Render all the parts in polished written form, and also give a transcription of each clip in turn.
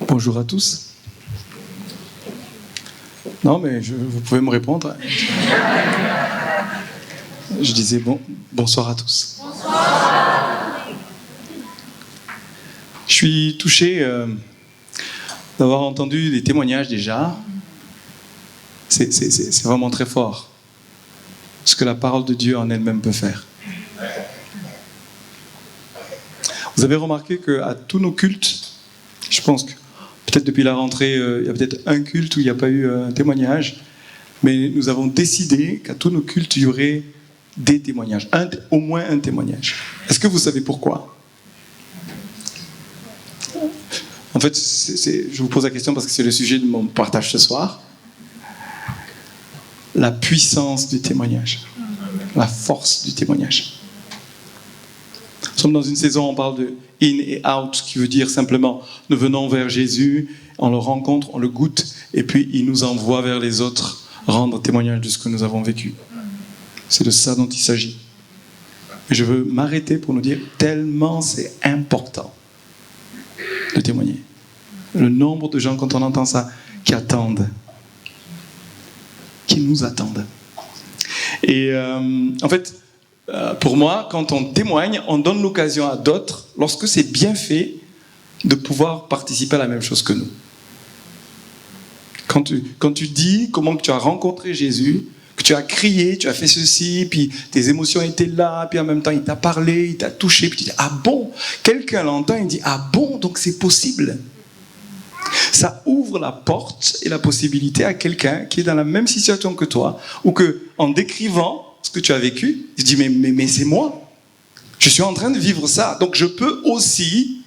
Bonjour à tous. Non, mais vous pouvez me répondre. Je disais bonsoir à tous. Bonsoir. Je suis touché d'avoir entendu des témoignages déjà. C'est vraiment très fort ce que la parole de Dieu en elle-même peut faire. Vous avez remarqué qu'à tous nos cultes, je pense que peut-être depuis la rentrée, il y a peut-être un culte où il n'y a pas eu un témoignage, mais nous avons décidé qu'à tous nos cultes, il y aurait des témoignages, au moins un témoignage. Est-ce que vous savez pourquoi ? En fait, je vous pose la question parce que c'est le sujet de mon partage ce soir. La puissance du témoignage, la force du témoignage. Nous sommes dans une saison où on parle de in et out, qui veut dire simplement nous venons vers Jésus, on le rencontre, on le goûte, et puis il nous envoie vers les autres rendre témoignage de ce que nous avons vécu. C'est de ça dont il s'agit. Et je veux m'arrêter pour nous dire tellement c'est important de témoigner. Le nombre de gens, quand on entend ça, qui attendent, qui nous attendent. Et en fait, pour moi, quand on témoigne, on donne l'occasion à d'autres, lorsque c'est bien fait, de pouvoir participer à la même chose que nous. Quand tu dis comment tu as rencontré Jésus, que tu as crié, tu as fait ceci, puis tes émotions étaient là, puis en même temps il t'a parlé, il t'a touché, puis tu dis « Ah bon ?» Quelqu'un l'entend, il dit « Ah bon, donc c'est possible ?» Ça ouvre la porte et la possibilité à quelqu'un qui est dans la même situation que toi, ou qu'en décrivant ce que tu as vécu, il dit mais c'est moi. Je suis en train de vivre ça. Donc je peux aussi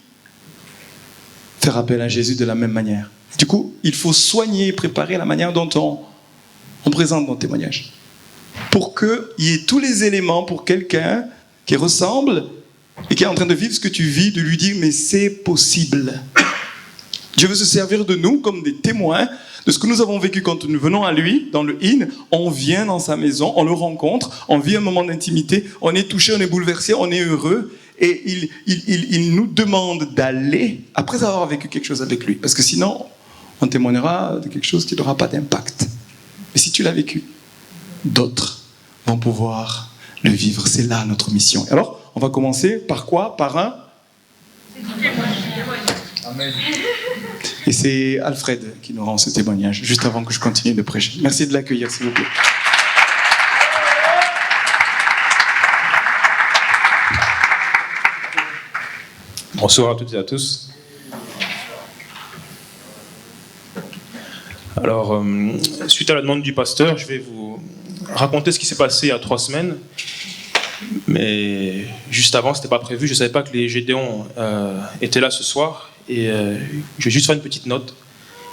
faire appel à Jésus de la même manière. Du coup, il faut soigner et préparer la manière dont on présente nos témoignages. Pour qu'il y ait tous les éléments pour quelqu'un qui ressemble et qui est en train de vivre ce que tu vis, de lui dire mais c'est possible. Dieu veut se servir de nous comme des témoins de ce que nous avons vécu quand nous venons à lui, dans le in, on vient dans sa maison, on le rencontre, on vit un moment d'intimité, on est touché, on est bouleversé, on est heureux, et il nous demande d'aller après avoir vécu quelque chose avec lui. Parce que sinon, on témoignera de quelque chose qui n'aura pas d'impact. Mais si tu l'as vécu, d'autres vont pouvoir le vivre. C'est là notre mission. Alors, on va commencer par quoi ? Par un Amen. Et c'est Alfred qui nous rend ce témoignage, juste avant que je continue de prêcher. Merci de l'accueillir, s'il vous plaît. Bonsoir à toutes et à tous. Alors, suite à la demande du pasteur, je vais vous raconter ce qui s'est passé il y a 3 semaines. Mais juste avant, ce n'était pas prévu. Je ne savais pas que les Gédéons étaient là ce soir. Et je vais juste faire une petite note.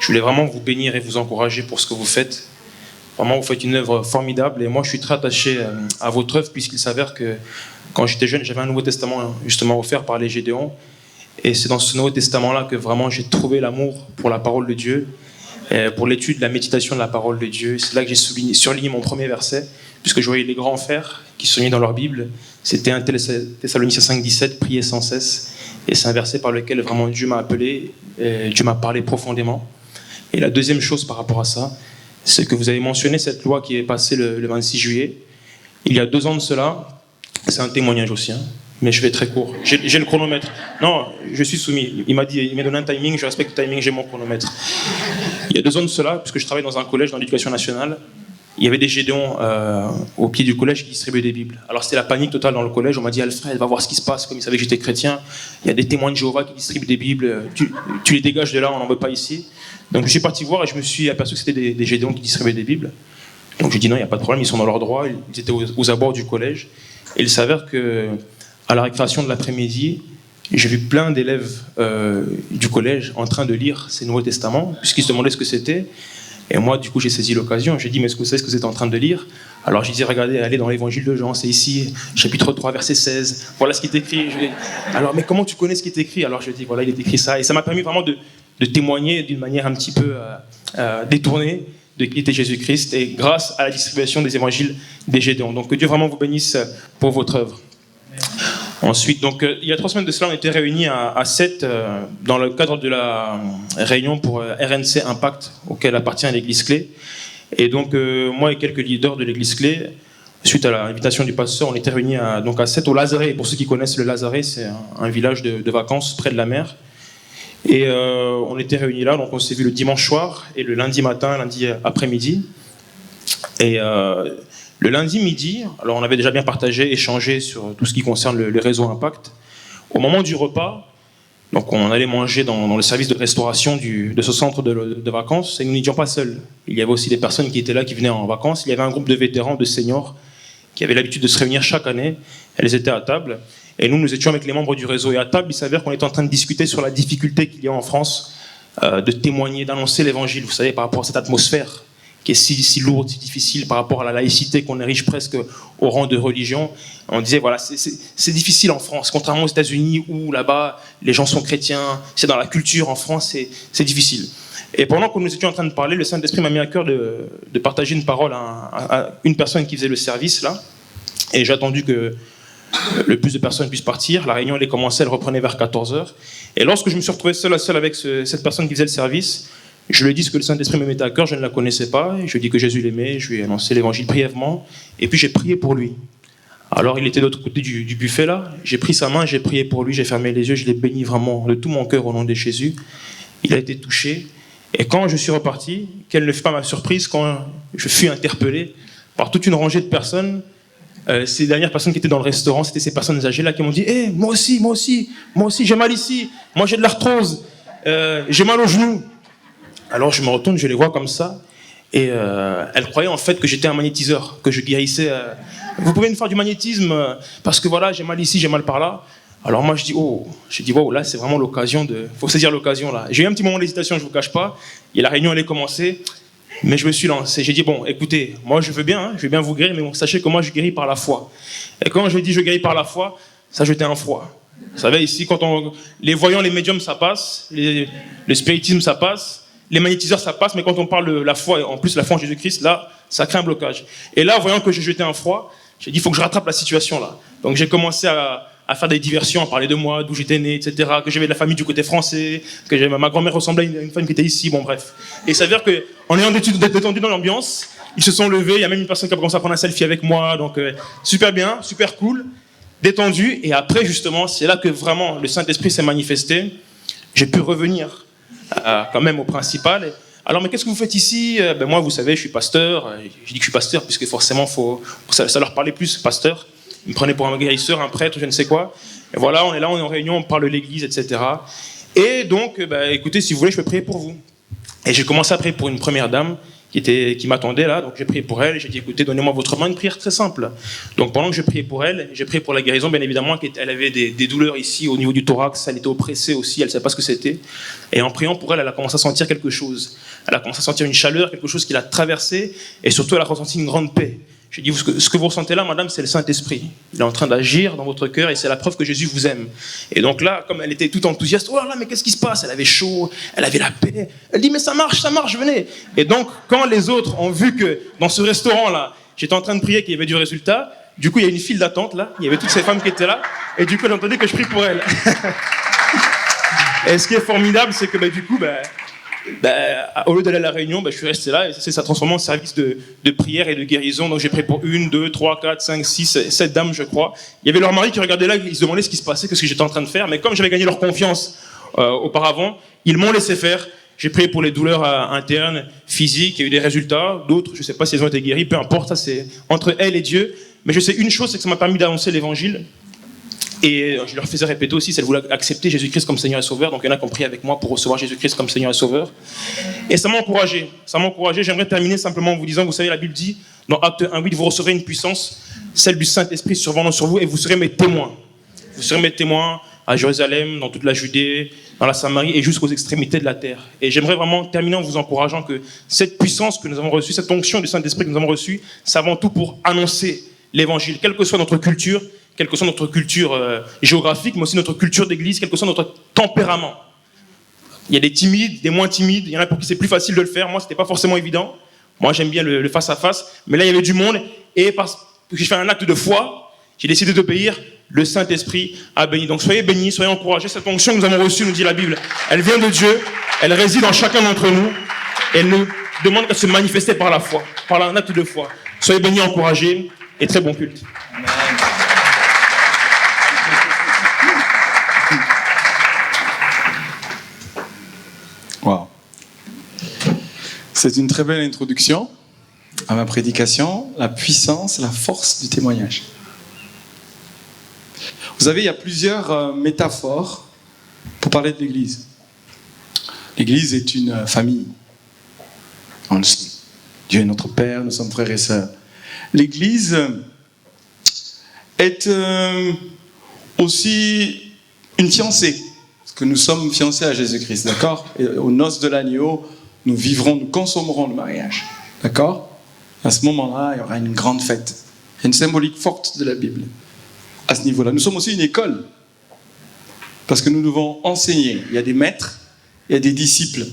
Je voulais vraiment vous bénir et vous encourager pour ce que vous faites. Vraiment, vous faites une œuvre formidable. Et moi, je suis très attaché à votre œuvre, puisqu'il s'avère que quand j'étais jeune, j'avais un Nouveau Testament justement offert par les Gédéons. Et c'est dans ce Nouveau Testament-là que vraiment j'ai trouvé l'amour pour la parole de Dieu, pour l'étude, la méditation de la parole de Dieu. C'est là que j'ai surligné mon premier verset, puisque je voyais les grands frères qui soulignaient dans leur Bible. C'était 1 Thessaloniciens 5,17, priez sans cesse. Et c'est un verset par lequel vraiment Dieu m'a appelé, Dieu m'a parlé profondément. Et la deuxième chose par rapport à ça, c'est que vous avez mentionné cette loi qui est passée le 26 juillet. Il y a 2 ans de cela, c'est un témoignage aussi, hein, mais je vais très court. J'ai le chronomètre. Non, je suis soumis. Il m'a donné un timing, je respecte le timing, j'ai mon chronomètre. Il y a 2 ans de cela, puisque je travaille dans un collège dans l'éducation nationale, il y avait des Gédéons au pied du collège qui distribuaient des Bibles. Alors c'était la panique totale dans le collège. On m'a dit Alfred, va voir ce qui se passe. Comme ils savaient que j'étais chrétien, il y a des témoins de Jéhovah qui distribuent des Bibles. Tu les dégages de là, on n'en veut pas ici. Donc je suis parti voir et je me suis aperçu que c'était des Gédéons qui distribuaient des Bibles. Donc j'ai dit non, il n'y a pas de problème, ils sont dans leur droit. Ils étaient aux abords du collège. Et il s'avère que à la récréation de l'après-midi, j'ai vu plein d'élèves du collège en train de lire ces Nouveaux Testaments, puisqu'ils se demandaient ce que c'était. Et moi, du coup, j'ai saisi l'occasion. J'ai dit, mais est-ce que vous savez ce que vous êtes en train de lire ? Alors, j'ai dit, regardez, allez dans l'évangile de Jean, c'est ici, chapitre 3, verset 16. Voilà ce qui est écrit. Alors, mais comment tu connais ce qui est écrit ? Alors, je dis, voilà, il est écrit ça. Et ça m'a permis vraiment de témoigner d'une manière un petit peu détournée de qui était Jésus-Christ, et grâce à la distribution des évangiles des Gédéons. Donc, que Dieu vraiment vous bénisse pour votre œuvre. Ensuite, donc, il y a 3 semaines de cela, on était réunis à 7 dans le cadre de la réunion pour RNC Impact, auquel appartient l'Église Clé. Et donc, moi et quelques leaders de l'Église Clé, suite à l'invitation du pasteur, on était réunis à 7 au Lazaret. Pour ceux qui connaissent le Lazaret, c'est un village de vacances près de la mer. Et on était réunis là, donc on s'est vu le dimanche soir et le lundi matin, lundi après-midi. Et le lundi midi, alors on avait déjà bien partagé, échangé sur tout ce qui concerne le réseau Impact. Au moment du repas, donc on allait manger dans le service de restauration de ce centre de vacances, et nous n'étions pas seuls. Il y avait aussi des personnes qui étaient là, qui venaient en vacances. Il y avait un groupe de vétérans, de seniors, qui avaient l'habitude de se réunir chaque année. Elles étaient à table. Et nous étions avec les membres du réseau. Et à table, il s'avère qu'on était en train de discuter sur la difficulté qu'il y a en France de témoigner, d'annoncer l'évangile, vous savez, par rapport à cette atmosphère qui est si lourde, si difficile, par rapport à la laïcité qu'on érige presque au rang de religion. On disait, voilà, c'est difficile en France, contrairement aux États-Unis où là-bas, les gens sont chrétiens, c'est dans la culture. En France, c'est difficile. Et pendant que nous étions en train de parler, le Saint-Esprit m'a mis à cœur de partager une parole à une personne qui faisait le service, là. Et j'ai attendu que le plus de personnes puissent partir. La réunion, elle commençait, elle reprenait vers 14h. Et lorsque je me suis retrouvé seul à seul avec cette personne qui faisait le service, je lui ai dit ce que le Saint-Esprit me mettait à cœur, je ne la connaissais pas. Et je lui ai dit que Jésus l'aimait, je lui ai annoncé l'évangile brièvement. Et puis j'ai prié pour lui. Alors il était de l'autre côté du buffet là. J'ai pris sa main, j'ai prié pour lui, j'ai fermé les yeux, je l'ai béni vraiment de tout mon cœur au nom de Jésus. Il a été touché. Et quand je suis reparti, quelle ne fut pas ma surprise quand je fus interpellé par toute une rangée de personnes. Ces dernières personnes qui étaient dans le restaurant, c'était ces personnes âgées là qui m'ont dit hey, moi aussi, j'ai mal ici, moi j'ai de l'arthrose, j'ai mal au genou. Alors je me retourne, je les vois comme ça, et elles croyaient en fait que j'étais un magnétiseur, que je guérissais. Vous pouvez me faire du magnétisme parce que voilà, j'ai mal ici, j'ai mal par là. Alors moi je dis wow, là c'est vraiment l'occasion faut saisir l'occasion là. J'ai eu un petit moment d'hésitation, je vous cache pas, et la réunion allait commencer. Mais je me suis lancé, j'ai dit, bon, écoutez, moi je veux bien vous guérir, mais bon, sachez que moi je guéris par la foi. Et quand je dis je guéris par la foi, ça jetait un froid. Vous savez, ici, les voyants, les médiums, ça passe, le spiritisme, ça passe, les magnétiseurs, ça passe, mais quand on parle de la foi, en plus la foi en Jésus-Christ, là, ça crée un blocage. Et là, voyant que je jetais un froid, j'ai dit, il faut que je rattrape la situation là. Donc j'ai commencé à faire des diversions, à parler de moi, d'où j'étais né, etc., que j'avais de la famille du côté français, que ma grand-mère ressemblait à une femme qui était ici, bon bref. Et il s'avère qu'en ayant détendu dans l'ambiance, ils se sont levés, il y a même une personne qui a commencé à prendre un selfie avec moi, donc super bien, super cool, détendu, et après justement, c'est là que vraiment le Saint-Esprit s'est manifesté, j'ai pu revenir quand même au principal. Alors, mais qu'est-ce que vous faites ici? Moi, vous savez, je suis pasteur, je dis que je suis pasteur, puisque forcément, ça leur parlait plus, pasteur. Ils me prenaient pour un guérisseur, un prêtre, je ne sais quoi. Et voilà, on est là, on est en réunion, on parle de l'église, etc. Et donc, écoutez, si vous voulez, je peux prier pour vous. Et j'ai commencé à prier pour une première dame qui m'attendait là. Donc j'ai prié pour elle. J'ai dit, écoutez, donnez-moi votre main, une prière très simple. Donc pendant que je priais pour elle, j'ai prié pour la guérison, bien évidemment. Elle avait des douleurs ici au niveau du thorax. Elle était oppressée aussi, elle ne savait pas ce que c'était. Et en priant pour elle, elle a commencé à sentir quelque chose. Elle a commencé à sentir une chaleur, quelque chose qui l'a traversée. Et surtout, elle a ressenti une grande paix. J'ai dit, ce que vous ressentez là, madame, c'est le Saint-Esprit. Il est en train d'agir dans votre cœur et c'est la preuve que Jésus vous aime. Et donc là, comme elle était toute enthousiaste, oh là, mais qu'est-ce qui se passe? Elle avait chaud, elle avait la paix. Elle dit, mais ça marche, venez. Et donc, quand les autres ont vu que dans ce restaurant-là, j'étais en train de prier qu'il y avait du résultat, du coup, il y a une file d'attente là, il y avait toutes ces femmes qui étaient là, et du coup, j'entendais que je prie pour elles. Et ce qui est formidable, c'est que du coup, au lieu d'aller à la réunion, je suis resté là et ça s'est transformé en service de prière et de guérison. Donc j'ai prié pour 1, 2, 3, 4, 5, 6, 7 dames, je crois. Il y avait leur mari qui regardait là, ils se demandaient ce qui se passait, qu'est-ce que j'étais en train de faire. Mais comme j'avais gagné leur confiance auparavant, ils m'ont laissé faire. J'ai prié pour les douleurs internes, physiques, il y a eu des résultats. D'autres, je ne sais pas si elles ont été guéries, peu importe, ça c'est entre elles et Dieu. Mais je sais une chose, c'est que ça m'a permis d'annoncer l'évangile. Et je leur faisais répéter aussi, si elles voulaient accepter Jésus-Christ comme Seigneur et Sauveur. Donc il y en a qui ont prié avec moi pour recevoir Jésus-Christ comme Seigneur et Sauveur. Et ça m'a encouragé. J'aimerais terminer simplement en vous disant, vous savez, la Bible dit, dans Acte 1:8, vous recevrez une puissance, celle du Saint-Esprit survenant sur vous, et vous serez mes témoins. Vous serez mes témoins à Jérusalem, dans toute la Judée, dans la Samarie et jusqu'aux extrémités de la terre. Et j'aimerais vraiment terminer en vous encourageant que cette puissance que nous avons reçue, cette onction du Saint-Esprit que nous avons reçue, c'est avant tout pour annoncer l'évangile, quelle que soit notre culture, quelle que soit notre culture géographique, mais aussi notre culture d'église, quel que soit notre tempérament. Il y a des timides, des moins timides, il y en a pour qui c'est plus facile de le faire. Moi, c'était pas forcément évident. Moi, j'aime bien le face-à-face, mais là, il y avait du monde, et parce que j'ai fait un acte de foi, j'ai décidé d'obéir, le Saint-Esprit a béni. Donc soyez bénis, soyez encouragés. Cette onction que nous avons reçue, nous dit la Bible, elle vient de Dieu, elle réside en chacun d'entre nous, et elle nous demande de se manifester par la foi, par un acte de foi. Soyez bénis, encouragés, et très bon culte. Amen. Wow. C'est une très belle introduction à ma prédication, la puissance, la force du témoignage. Vous savez, il y a plusieurs métaphores pour parler de l'Église. L'Église est une famille. On le sait. Dieu est notre Père, nous sommes frères et sœurs. L'Église est aussi une fiancée, parce que nous sommes fiancés à Jésus-Christ, d'accord ? Et aux noces de l'agneau, nous vivrons, nous consommerons le mariage, d'accord ? À ce moment-là, il y aura une grande fête. Il y a une symbolique forte de la Bible à ce niveau-là. Nous sommes aussi une école, parce que nous devons enseigner. Il y a des maîtres, il y a des disciples,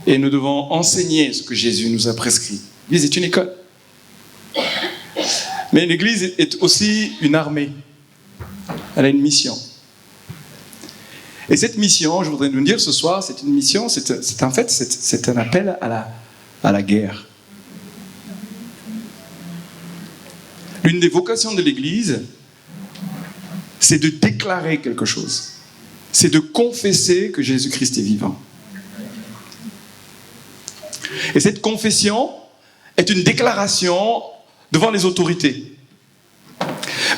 et nous devons enseigner ce que Jésus nous a prescrit. L'Église est une école. Mais l'Église est aussi une armée. Elle a une mission. Et cette mission, je voudrais nous dire ce soir, c'est une mission, c'est un appel à la guerre. L'une des vocations de l'Église, c'est de déclarer quelque chose. C'est de confesser que Jésus-Christ est vivant. Et cette confession est une déclaration devant les autorités.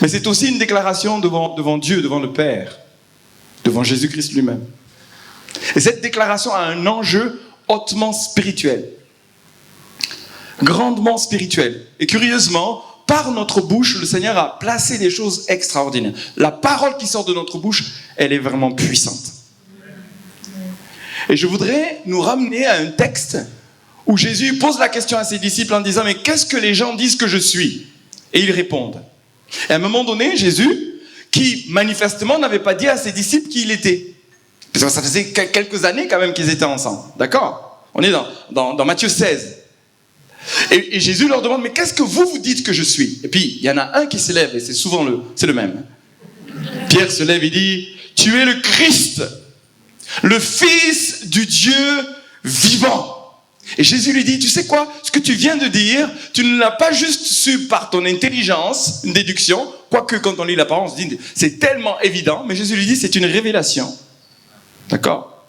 Mais c'est aussi une déclaration devant Dieu, devant le Père, devant Jésus-Christ lui-même. Et cette déclaration a un enjeu hautement spirituel, grandement spirituel. Et curieusement, par notre bouche, le Seigneur a placé des choses extraordinaires. La parole qui sort de notre bouche, elle est vraiment puissante. Et je voudrais nous ramener à un texte où Jésus pose la question à ses disciples en disant « Mais qu'est-ce que les gens disent que je suis ?» Et ils répondent. Et à un moment donné, Jésus, qui manifestement n'avait pas dit à ses disciples qui il était. Parce que ça faisait quelques années quand même qu'ils étaient ensemble. D'accord ? On est dans Matthieu 16. Et Jésus leur demande « Mais qu'est-ce que vous dites que je suis ?» Et puis, il y en a un qui se lève, et c'est souvent c'est le même. Pierre se lève et dit « Tu es le Christ, le Fils du Dieu vivant. » Et Jésus lui dit, tu sais quoi, ce que tu viens de dire, tu ne l'as pas juste su par ton intelligence, une déduction, quoique quand on lit la parole, on se dit, c'est tellement évident, mais Jésus lui dit, c'est une révélation. D'accord ?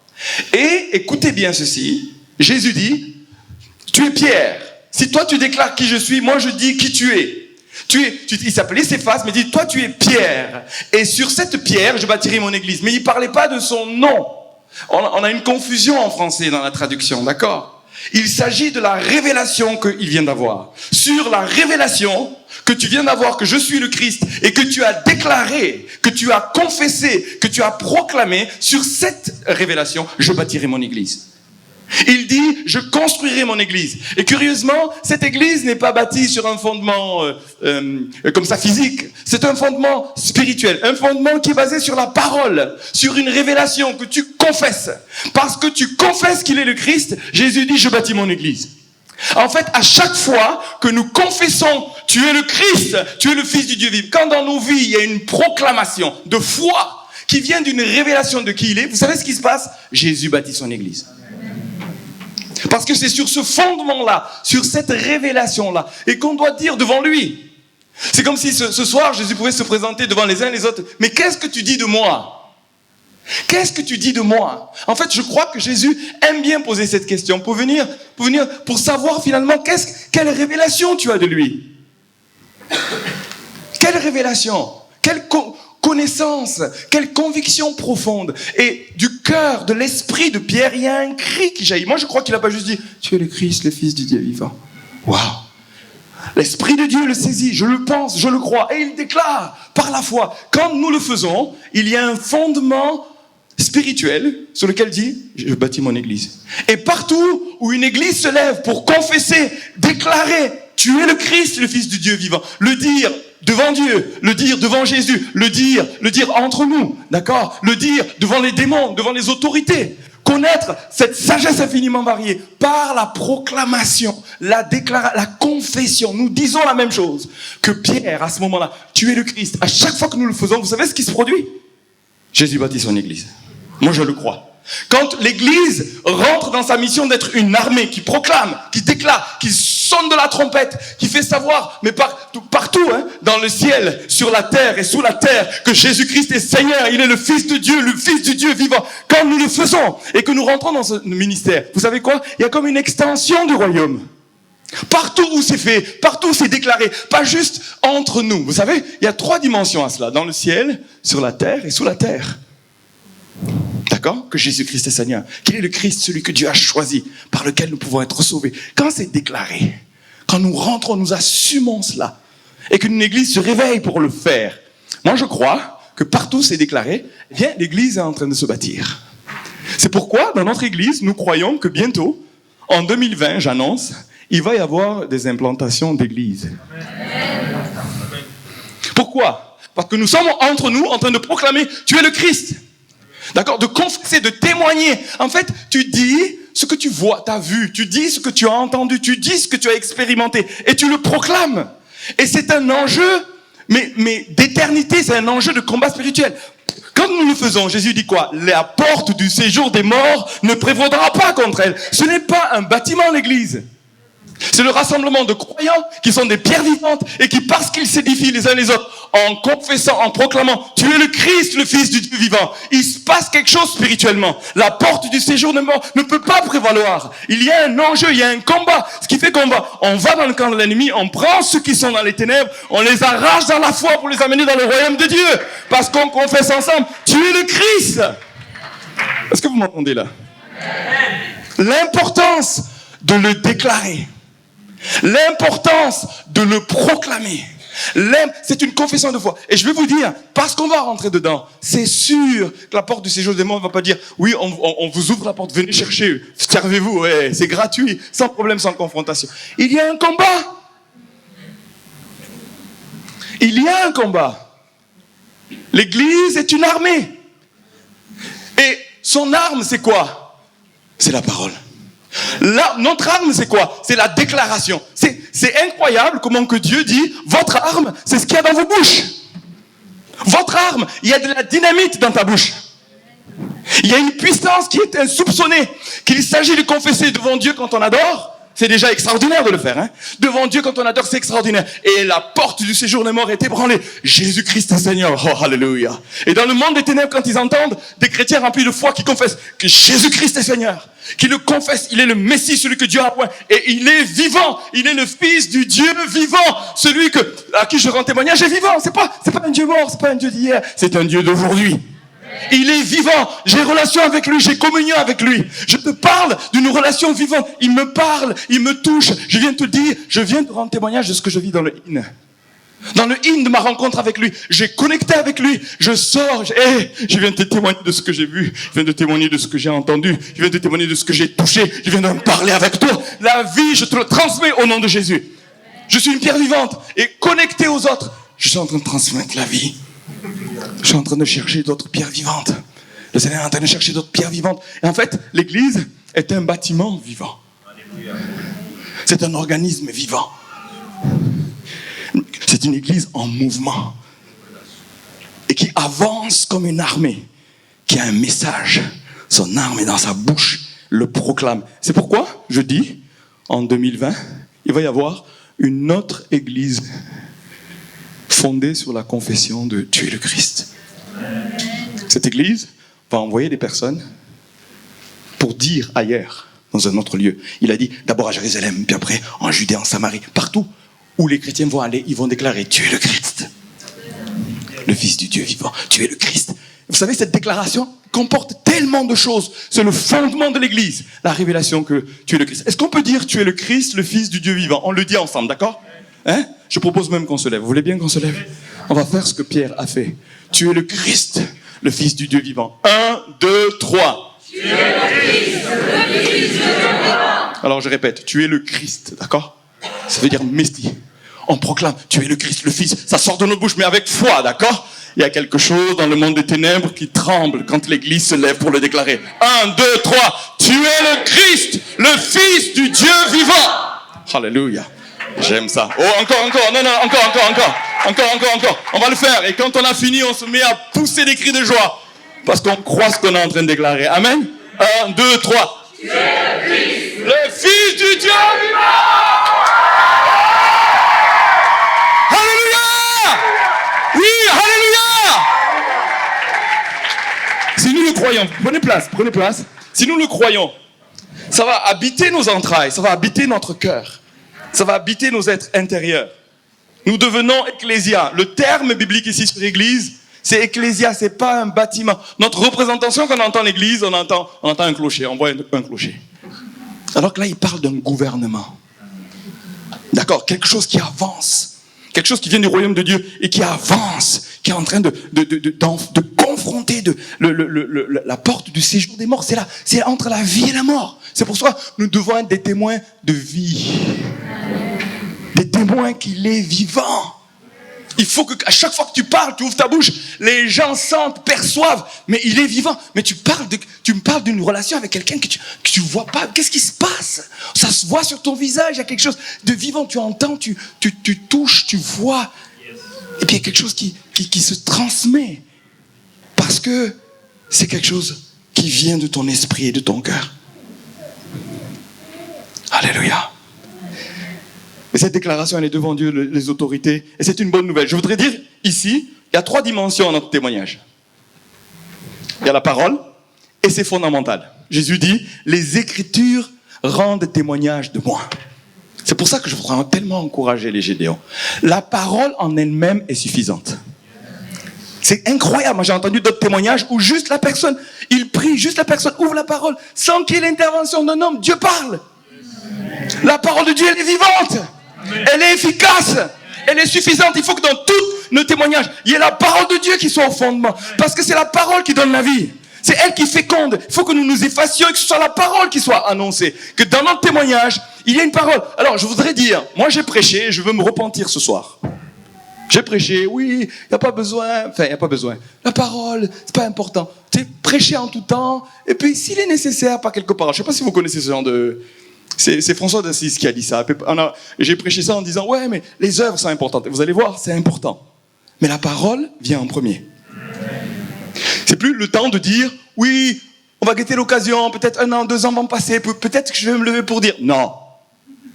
Et écoutez bien ceci, Jésus dit, tu es Pierre, si toi tu déclares qui je suis, moi je dis qui tu es. Il s'appelait Céphas, mais il dit, toi tu es Pierre, et sur cette pierre, je bâtirai mon église. Mais il ne parlait pas de son nom. On a une confusion en français dans la traduction, d'accord ? Il s'agit de la révélation qu'il vient d'avoir. Sur la révélation que tu viens d'avoir, que je suis le Christ, et que tu as déclaré, que tu as confessé, que tu as proclamé, sur cette révélation, je bâtirai mon église. Il dit, je construirai mon église. Et curieusement, cette église n'est pas bâtie sur un fondement comme ça physique. C'est un fondement spirituel, un fondement qui est basé sur la parole, sur une révélation que tu confesses. Parce que tu confesses qu'il est le Christ, Jésus dit, je bâtis mon église. En fait, à chaque fois que nous confessons, tu es le Christ, tu es le Fils du Dieu vivant, quand dans nos vies, il y a une proclamation de foi qui vient d'une révélation de qui il est, vous savez ce qui se passe ? Jésus bâtit son église. Parce que c'est sur ce fondement-là, sur cette révélation-là, et qu'on doit dire devant lui. C'est comme si ce soir, Jésus pouvait se présenter devant les uns et les autres. Mais qu'est-ce que tu dis de moi ? Qu'est-ce que tu dis de moi ? En fait, je crois que Jésus aime bien poser cette question pour savoir finalement quelle révélation tu as de lui. Quelle révélation ? Quelle connaissance, quelle conviction profonde. Et du cœur, de l'esprit de Pierre, il y a un cri qui jaillit. Moi, je crois qu'il n'a pas juste dit « Tu es le Christ, le Fils du Dieu vivant. » Waouh ! L'Esprit de Dieu le saisit, je le pense, je le crois. Et il déclare par la foi. Quand nous le faisons, il y a un fondement spirituel sur lequel il dit « Je bâtis mon église. » Et partout où une église se lève pour confesser, déclarer « Tu es le Christ, le Fils du Dieu vivant. » Le dire devant Dieu, le dire devant Jésus, le dire entre nous, d'accord ? Le dire devant les démons, devant les autorités. connaître cette sagesse infiniment variée par la proclamation, la confession. Nous disons la même chose que Pierre à ce moment-là. Tu es le Christ. À chaque fois que nous le faisons, vous savez ce qui se produit? Jésus bâtit son église. Moi, je le crois. Quand l'église rentre dans sa mission d'être une armée qui proclame, qui déclare, qui sonne de la trompette, qui fait savoir, mais partout, dans le ciel, sur la terre et sous la terre, que Jésus-Christ est Seigneur, il est le Fils de Dieu, le Fils du Dieu vivant. Quand nous le faisons et que nous rentrons dans ce ministère, vous savez quoi? Il y a comme une extension du royaume. Partout où c'est fait, partout où c'est déclaré, pas juste entre nous. Vous savez, il y a 3 dimensions à cela, dans le ciel, sur la terre et sous la terre. D'accord? Que Jésus-Christ est Seigneur. Qu'il est le Christ, celui que Dieu a choisi, par lequel nous pouvons être sauvés. Quand c'est déclaré, quand nous rentrons, nous assumons cela, et qu'une église se réveille pour le faire. Moi, je crois que partout c'est déclaré, eh bien, l'église est en train de se bâtir. C'est pourquoi, dans notre église, nous croyons que bientôt, en 2020, j'annonce, il va y avoir des implantations d'églises. Pourquoi? Parce que nous sommes entre nous en train de proclamer, tu es le Christ. D'accord? De confesser, de témoigner. En fait, tu dis ce que tu vois, tu as vu, tu dis ce que tu as entendu, tu dis ce que tu as expérimenté, et tu le proclames. Et c'est un enjeu, mais d'éternité, c'est un enjeu de combat spirituel. Quand nous le faisons, Jésus dit quoi? La porte du séjour des morts ne prévaudra pas contre elle. Ce n'est pas un bâtiment, l'église. C'est le rassemblement de croyants qui sont des pierres vivantes et qui, parce qu'ils s'édifient les uns les autres, en confessant, en proclamant, tu es le Christ, le Fils du Dieu vivant, il se passe quelque chose spirituellement. La porte du séjour de mort ne peut pas prévaloir. Il y a un enjeu, il y a un combat. Ce qui fait qu'on va dans le camp de l'ennemi, on prend ceux qui sont dans les ténèbres, on les arrache dans la foi pour les amener dans le royaume de Dieu. Parce qu'on confesse ensemble, tu es le Christ. Est-ce que vous m'entendez là? L'importance de le déclarer. L'importance de le proclamer. C'est une confession de foi. Et je vais vous dire, parce qu'on va rentrer dedans, c'est sûr que la porte du séjour des morts ne va pas dire, oui, on vous ouvre la porte, venez chercher, servez-vous, ouais, c'est gratuit, sans problème, sans confrontation. Il y a un combat. Il y a un combat. L'église est une armée. Et son arme, c'est quoi? C'est la parole. Là, notre arme, c'est quoi? C'est la déclaration. C'est incroyable comment que Dieu dit, votre arme, c'est ce qu'il y a dans vos bouches. Votre arme, il y a de la dynamite dans ta bouche. Il y a une puissance qui est insoupçonnée. Qu'il s'agit de confesser devant Dieu quand on adore, c'est déjà extraordinaire de le faire. Hein? Devant Dieu quand on adore, c'est extraordinaire. Et la porte du séjour des morts est ébranlée. Jésus-Christ est Seigneur. Oh, alléluia. Et dans le monde des ténèbres, quand ils entendent des chrétiens remplis de foi qui confessent que Jésus-Christ est Seigneur, qui le confessent, il est le Messie, celui que Dieu a appoint, et il est vivant, il est le Fils du Dieu vivant, celui à qui je rends témoignage est vivant. C'est pas un Dieu mort, c'est pas un Dieu d'hier, c'est un Dieu d'aujourd'hui. Il est vivant, j'ai relation avec lui, j'ai communion avec lui. Je te parle d'une relation vivante. Il me parle, il me touche. Je viens te rendre témoignage de ce que je vis dans le hymne. Dans le hymne de ma rencontre avec lui, j'ai connecté avec lui. Je sors, je viens te témoigner de ce que j'ai vu. Je viens de témoigner de ce que j'ai entendu. Je viens de témoigner de ce que j'ai touché. Je viens de me parler avec toi. La vie, je te le transmets au nom de Jésus. Je suis une pierre vivante et connectée aux autres. Je suis en train de transmettre la vie. Je suis en train de chercher d'autres pierres vivantes. Le Seigneur est en train de chercher d'autres pierres vivantes. Et en fait, l'Église est un bâtiment vivant. C'est un organisme vivant. C'est une Église en mouvement. Et qui avance comme une armée. Qui a un message. Son arme est dans sa bouche. Le proclame. C'est pourquoi, je dis, en 2020, il va y avoir une autre Église fondée sur la confession de « Tu es le Christ ». Cette église va envoyer des personnes pour dire ailleurs, dans un autre lieu. Il a dit d'abord à Jérusalem, puis après en Judée, en Samarie. Partout où les chrétiens vont aller, ils vont déclarer « Tu es le Christ ». Le Fils du Dieu vivant, tu es le Christ. Vous savez, cette déclaration comporte tellement de choses. C'est le fondement de l'église, la révélation que tu es le Christ. Est-ce qu'on peut dire « Tu es le Christ, le Fils du Dieu vivant » ? On le dit ensemble, d'accord ? Hein? Je propose même qu'on se lève. Vous voulez bien qu'on se lève? On va faire ce que Pierre a fait. Tu es le Christ, le Fils du Dieu vivant. 1, 2, 3. Tu es le Christ, le Fils du Dieu vivant. Alors je répète, tu es le Christ, d'accord? Ça veut dire Messie. On proclame, tu es le Christ, le Fils. Ça sort de notre bouche, mais avec foi, d'accord? Il y a quelque chose dans le monde des ténèbres qui tremble quand l'Église se lève pour le déclarer. 1, 2, 3. Tu es le Christ, le Fils du Dieu vivant. Alléluia. J'aime ça. Oh, encore. Non, encore. On va le faire. Et quand on a fini, on se met à pousser des cris de joie. Parce qu'on croit ce qu'on est en train de déclarer. Amen. 1, 2, 3. Tu es le Christ, le Fils du Dieu vivant. Alléluia. Oui, alléluia. Si nous le croyons, prenez place. Si nous le croyons, ça va habiter nos entrailles, ça va habiter notre cœur, ça va habiter nos êtres intérieurs. Nous devenons ecclésia. Le terme biblique ici sur l'église, c'est ecclésia, c'est pas un bâtiment. Notre représentation, quand on entend l'église, on entend un clocher, on voit un clocher. Alors que là, il parle d'un gouvernement. D'accord, quelque chose qui avance. Quelque chose qui vient du royaume de Dieu et qui avance, qui est en train de confronter la porte du séjour des morts. C'est entre la vie et la mort. C'est pour ça que nous devons être des témoins de vie. Des témoins qu'il est vivant. Il faut qu'à chaque fois que tu parles, tu ouvres ta bouche, les gens sentent, perçoivent, mais il est vivant. Mais tu me parles d'une relation avec quelqu'un que tu vois pas. Qu'est-ce qui se passe? Ça se voit sur ton visage, il y a quelque chose de vivant, tu entends, tu touches, tu vois. Et puis il y a quelque chose qui se transmet. Parce que c'est quelque chose qui vient de ton esprit et de ton cœur. Alléluia. Et cette déclaration, elle est devant Dieu, les autorités. Et c'est une bonne nouvelle. Je voudrais dire, ici, il y a 3 dimensions à notre témoignage. Il y a la parole, et c'est fondamental. Jésus dit, les Écritures rendent témoignage de moi. C'est pour ça que je voudrais tellement encourager les Gédéons. La parole en elle-même est suffisante. C'est incroyable. Moi, j'ai entendu d'autres témoignages où juste la personne, il prie, juste la personne ouvre la parole, sans qu'il y ait l'intervention d'un homme. Dieu parle. La parole de Dieu, elle est vivante. Elle est efficace, elle est suffisante. Il faut que dans tous nos témoignages, il y ait la parole de Dieu qui soit au fondement. Parce que c'est la parole qui donne la vie. C'est elle qui féconde. Il faut que nous nous effacions et que ce soit la parole qui soit annoncée. Que dans notre témoignage, il y ait une parole. Alors, je voudrais dire, moi j'ai prêché, je veux me repentir ce soir. J'ai prêché, oui, il n'y a pas besoin. La parole, c'est pas important. Tu sais, prêcher en tout temps. Et puis, s'il est nécessaire, par quelques paroles. Je ne sais pas si vous connaissez ce genre de... C'est François d'Assise qui a dit ça. J'ai prêché ça en disant, ouais, mais les œuvres sont importantes. Et vous allez voir, c'est important. Mais la parole vient en premier. C'est plus le temps de dire, oui, on va guetter l'occasion, peut-être 1 an, 2 ans vont passer, peut-être que je vais me lever pour dire. Non,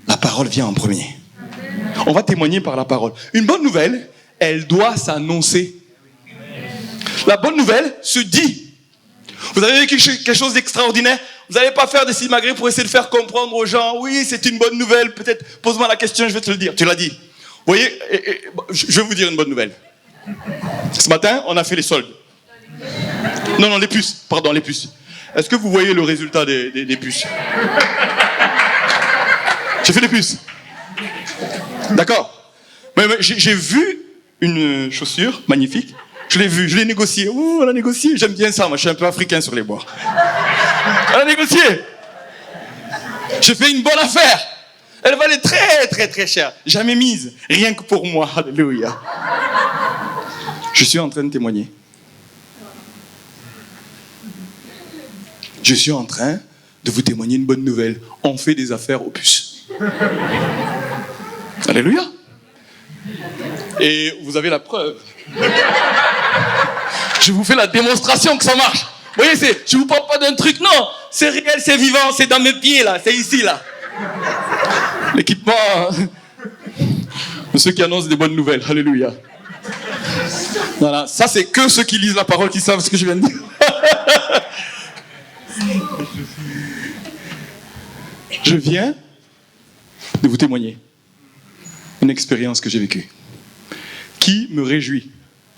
la parole vient en premier. On va témoigner par la parole. Une bonne nouvelle, elle doit s'annoncer. La bonne nouvelle se dit. Vous avez vécu quelque chose d'extraordinaire? Vous n'allez pas faire des simagrées pour essayer de faire comprendre aux gens, oui, c'est une bonne nouvelle, peut-être, pose-moi la question, je vais te le dire. Tu l'as dit. Vous voyez, je vais vous dire une bonne nouvelle. Ce matin, on a fait les soldes. Non, les puces. Pardon, les puces. Est-ce que vous voyez le résultat des puces? J'ai fait des puces. D'accord. Mais j'ai vu une chaussure magnifique. Je l'ai vue, je l'ai négociée. Ouh, on a négocié. J'aime bien ça, moi, je suis un peu africain sur les bords. On a négocié. J'ai fait une bonne affaire. Elle valait très, très, très cher. Jamais mise. Rien que pour moi. Alléluia. Je suis en train de témoigner. Je suis en train de vous témoigner une bonne nouvelle. On fait des affaires aux puces. Alléluia. Et vous avez la preuve. Je vous fais la démonstration que ça marche. Vous voyez, je vous parle pas d'un truc, non. C'est réel, c'est vivant, c'est dans mes pieds, là. C'est ici, là. L'équipement de ceux qui annoncent des bonnes nouvelles. Alléluia. Voilà. Ça, c'est que ceux qui lisent la parole qui savent ce que je viens de dire. Je viens de vous témoigner une expérience que j'ai vécue qui me réjouit.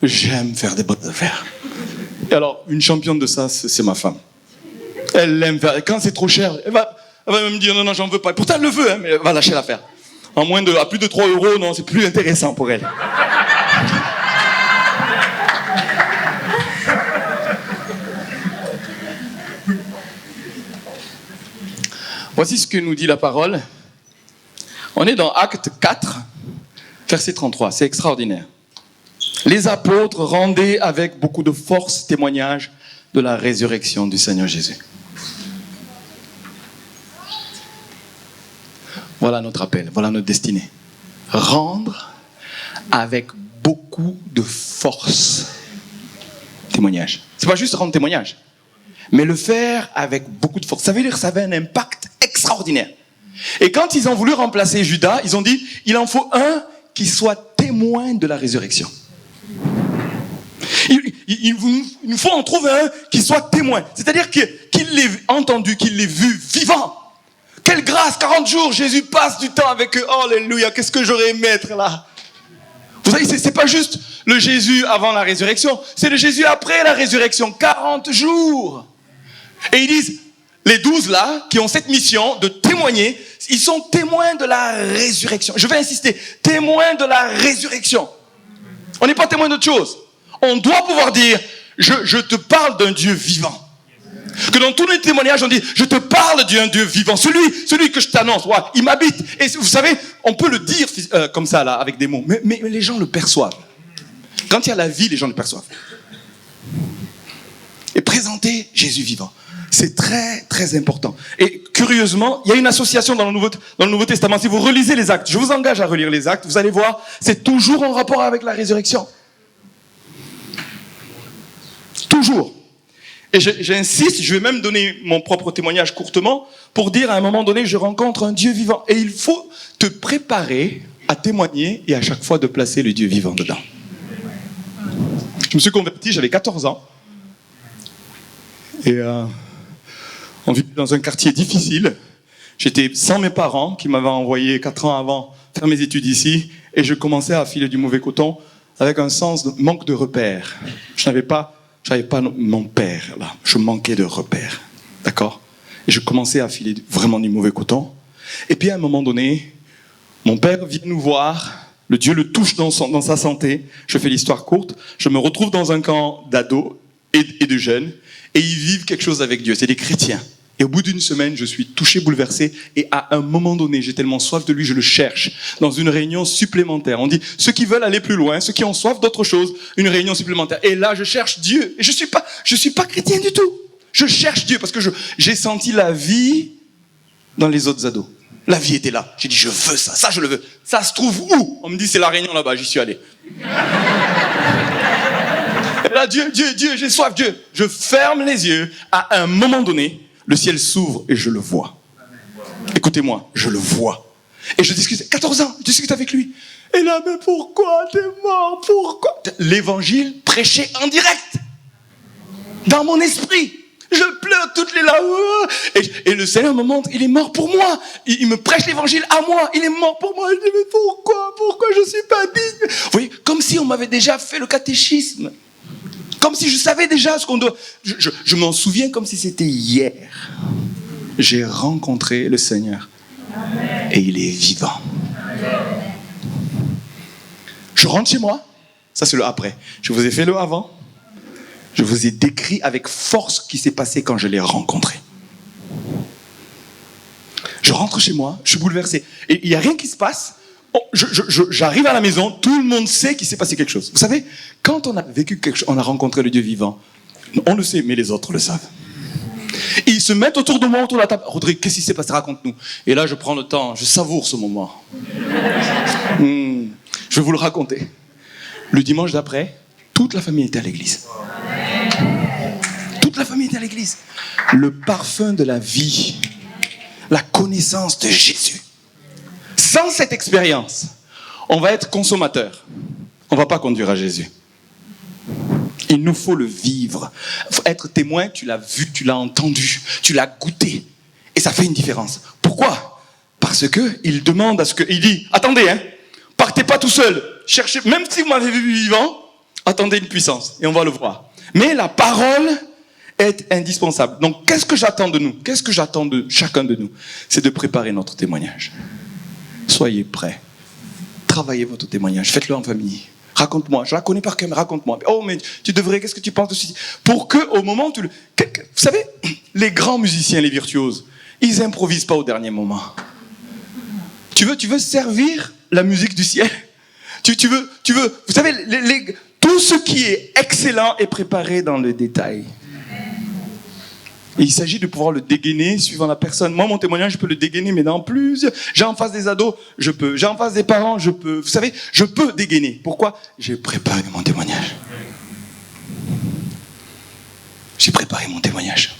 J'aime faire des bonnes affaires. Et alors, une championne de ça, c'est ma femme. Elle aime faire. Quand c'est trop cher, elle va me dire non, j'en veux pas. Pourtant, elle le veut, hein, mais elle va lâcher l'affaire. À plus de 3 €, non, c'est plus intéressant pour elle. Voici ce que nous dit la parole. On est dans Acte 4, verset 33. C'est extraordinaire. Les apôtres rendaient avec beaucoup de force témoignage de la résurrection du Seigneur Jésus. Voilà notre appel, voilà notre destinée. Rendre avec beaucoup de force témoignage. C'est pas juste rendre témoignage, mais le faire avec beaucoup de force. Ça veut dire que ça avait un impact extraordinaire. Et quand ils ont voulu remplacer Judas, ils ont dit, il en faut un qui soit témoin de la résurrection. Il nous faut en trouver un qui soit témoin. C'est-à-dire qu'il l'ait entendu, qu'il l'ait vu vivant. Quelle grâce, 40 jours, Jésus passe du temps avec eux. Oh, alléluia, qu'est-ce que j'aurais aimé être là. Vous savez, c'est pas juste le Jésus avant la résurrection, c'est le Jésus après la résurrection, 40 jours. Et ils disent, les 12 là, qui ont cette mission de témoigner, ils sont témoins de la résurrection. Je vais insister, témoins de la résurrection. On n'est pas témoins d'autre chose. On doit pouvoir dire, je te parle d'un Dieu vivant. Que dans tous les témoignages, on dit, je te parle d'un Dieu vivant. Celui que je t'annonce, ouais, il m'habite. Et vous savez, on peut le dire comme ça, là, avec des mots. Mais les gens le perçoivent. Quand il y a la vie, les gens le perçoivent. Et présenter Jésus vivant. C'est très, très important. Et curieusement, il y a une association dans le Nouveau Testament. Si vous relisez les Actes, je vous engage à relire les Actes, vous allez voir, c'est toujours en rapport avec la résurrection. Toujours. Et j'insiste, je vais même donner mon propre témoignage courtement pour dire à un moment donné, je rencontre un Dieu vivant. Et il faut te préparer à témoigner et à chaque fois de placer le Dieu vivant dedans. Je me suis converti, j'avais 14 ans. Et on vivait dans un quartier difficile. J'étais sans mes parents qui m'avaient envoyé 4 ans avant faire mes études ici. Et je commençais à filer du mauvais coton avec un sens de manque de repères. Je n'avais pas mon père, là. Je manquais de repères. D'accord? Et je commençais à filer vraiment du mauvais coton. Et puis, à un moment donné, mon père vient nous voir. Le Dieu le touche dans sa santé. Je fais l'histoire courte. Je me retrouve dans un camp d'ados et de jeunes. Et ils vivent quelque chose avec Dieu. C'est des chrétiens. Et au bout d'une semaine, je suis touché, bouleversé. Et à un moment donné, j'ai tellement soif de lui, je le cherche. Dans une réunion supplémentaire. On dit, ceux qui veulent aller plus loin, ceux qui ont soif d'autre chose, une réunion supplémentaire. Et là, je cherche Dieu. Et je suis pas chrétien du tout. Je cherche Dieu parce que j'ai senti la vie dans les autres ados. La vie était là. J'ai dit, je veux ça. Ça, je le veux. Ça se trouve où? On me dit, c'est la réunion là-bas. J'y suis allé. Et là, Dieu, j'ai soif, Dieu. Je ferme les yeux. À un moment donné, le ciel s'ouvre et je le vois. Écoutez-moi, je le vois. Et je discute, 14 ans, je discute avec lui. Et là, mais pourquoi t'es mort? Pourquoi? L'évangile prêché en direct. Dans mon esprit. Je pleure toutes les larmes. Et le Seigneur me montre, il est mort pour moi. Il me prêche l'évangile à moi. Il est mort pour moi. Je dis, mais pourquoi je suis pas digne? Vous voyez, comme si on m'avait déjà fait le catéchisme. Comme si je savais déjà ce qu'on doit... Je m'en souviens comme si c'était hier. J'ai rencontré le Seigneur. Et il est vivant. Je rentre chez moi. Ça, c'est le après. Je vous ai fait le avant. Je vous ai décrit avec force ce qui s'est passé quand je l'ai rencontré. Je rentre chez moi. Je suis bouleversé. Et il n'y a rien qui se passe. J'arrive à la maison, tout le monde sait qu'il s'est passé quelque chose. Vous savez, quand on a vécu quelque chose, on a rencontré le Dieu vivant, on le sait, mais les autres le savent. Ils se mettent autour de moi, autour de la table. Rodrigue, qu'est-ce qui s'est passé? Raconte-nous. Et là, je prends le temps, je savoure ce moment. Je vais vous le raconter. Le dimanche d'après, toute la famille était à l'église. Toute la famille était à l'église. Le parfum de la vie, la connaissance de Jésus. Sans cette expérience, on va être consommateur. On ne va pas conduire à Jésus. Il nous faut le vivre. Faut être témoin, tu l'as vu, tu l'as entendu, tu l'as goûté. Et ça fait une différence. Pourquoi? Parce qu'il demande à ce que... Il dit, attendez, partez pas tout seul. Cherchez, même si vous m'avez vu vivant, attendez une puissance. Et on va le voir. Mais la parole est indispensable. Donc, qu'est-ce que j'attends de nous? Qu'est-ce que j'attends de chacun de nous? C'est de préparer notre témoignage. Soyez prêts. Travaillez votre témoignage. Faites-le en famille. Raconte-moi. Je la connais par cœur, mais raconte-moi. Oh, mais tu devrais, qu'est-ce que tu penses de ceci? Pour que, au moment où vous savez, les grands musiciens, les virtuoses, ils improvisent pas au dernier moment. Tu veux servir la musique du ciel? Tu veux, vous savez, tout ce qui est excellent est préparé dans le détail. Et il s'agit de pouvoir le dégainer suivant la personne. Moi, mon témoignage, je peux le dégainer, mais dans plusieurs. J'ai en face des ados, je peux. J'ai en face des parents, je peux. Vous savez, je peux dégainer. Pourquoi? J'ai préparé mon témoignage. J'ai préparé mon témoignage.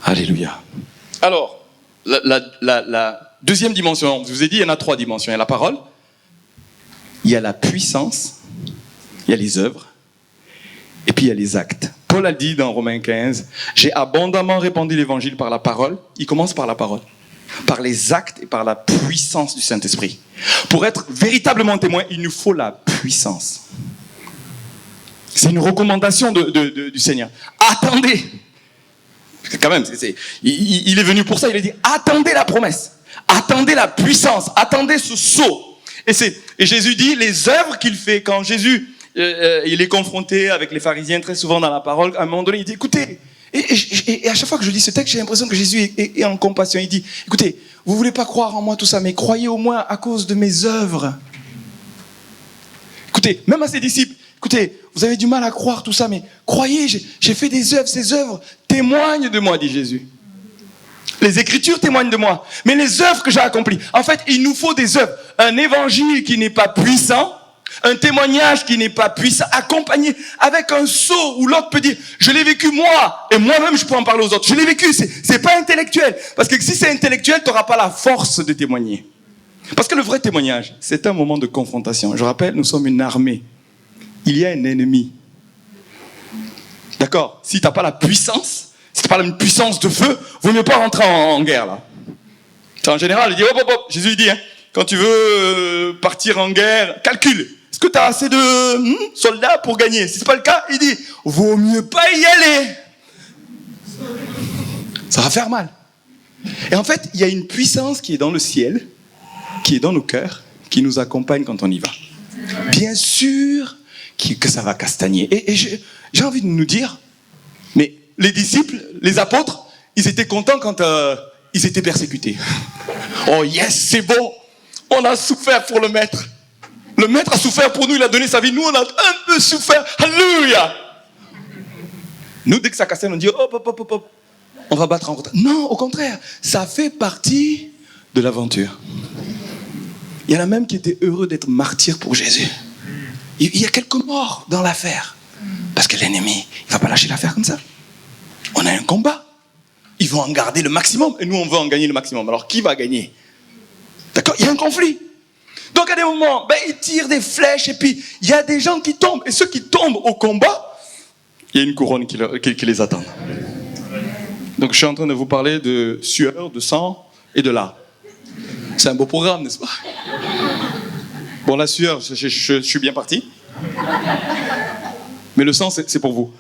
Alléluia. Alors, la deuxième dimension, je vous ai dit, il y en a 3 dimensions. Il y a la parole, il y a la puissance, il y a les œuvres, et puis il y a les actes. Paul a dit dans Romains 15, « J'ai abondamment répandu l'évangile par la parole ». Il commence par la parole. Par les actes et par la puissance du Saint-Esprit. Pour être véritablement témoin, il nous faut la puissance. C'est une recommandation du Seigneur. Attendez. Quand même, il est venu pour ça. Il a dit, attendez la promesse. Attendez la puissance. Attendez ce saut. Et Jésus dit, les œuvres qu'il fait, quand Jésus il est confronté avec les pharisiens très souvent dans la parole, à un moment donné, il dit, écoutez, et à chaque fois que je lis ce texte, j'ai l'impression que Jésus est en compassion. Il dit, écoutez, vous ne voulez pas croire en moi tout ça, mais croyez au moins à cause de mes œuvres. Écoutez, même à ses disciples, écoutez, vous avez du mal à croire tout ça, mais croyez, j'ai fait des œuvres, ces œuvres témoignent de moi, dit Jésus. Les Écritures témoignent de moi, mais les œuvres que j'ai accomplies. En fait, il nous faut des œuvres. Un évangile qui n'est pas puissant, un témoignage qui n'est pas puissant, accompagné avec un saut où l'autre peut dire, je l'ai vécu moi, et moi-même je peux en parler aux autres. Je l'ai vécu, c'est pas intellectuel. Parce que si c'est intellectuel, tu n'auras pas la force de témoigner. Parce que le vrai témoignage, c'est un moment de confrontation. Je rappelle, nous sommes une armée. Il y a un ennemi. D'accord? Si tu n'as pas la puissance, si tu n'as pas une puissance de feu, vaut mieux pas rentrer en guerre, là. En général, il dit, hop, hop, hop. Jésus dit, hein, quand tu veux partir en guerre, calcule. Est-ce que tu as assez de soldats pour gagner? Si ce n'est pas le cas, il dit, vaut mieux pas y aller. Ça va faire mal. Et en fait, il y a une puissance qui est dans le ciel, qui est dans nos cœurs, qui nous accompagne quand on y va. Bien sûr que ça va castagner. Et j'ai envie de nous dire, mais les disciples, les apôtres, ils étaient contents quand ils étaient persécutés. Oh yes, c'est bon. On a souffert pour le maître. Le maître a souffert pour nous, il a donné sa vie. Nous, on a un peu souffert. Alléluia. Nous, dès que ça casse, on dit, hop, hop, hop, hop, hop. On va battre en retard. Non, au contraire, ça fait partie de l'aventure. Il y en a même qui étaient heureux d'être martyrs pour Jésus. Il y a quelques morts dans l'affaire. Parce que l'ennemi, il ne va pas lâcher l'affaire comme ça. On a un combat. Ils vont en garder le maximum. Et nous, on veut en gagner le maximum. Alors, qui va gagner? D'accord? Il y a un conflit. Donc, à des moments, ils tirent des flèches. Et puis, il y a des gens qui tombent. Et ceux qui tombent au combat, il y a une couronne qui les attend. Donc, je suis en train de vous parler de sueur, de sang et de lard. C'est un beau programme, n'est-ce pas? Bon, la sueur, je suis bien parti. Mais le sang, c'est pour vous.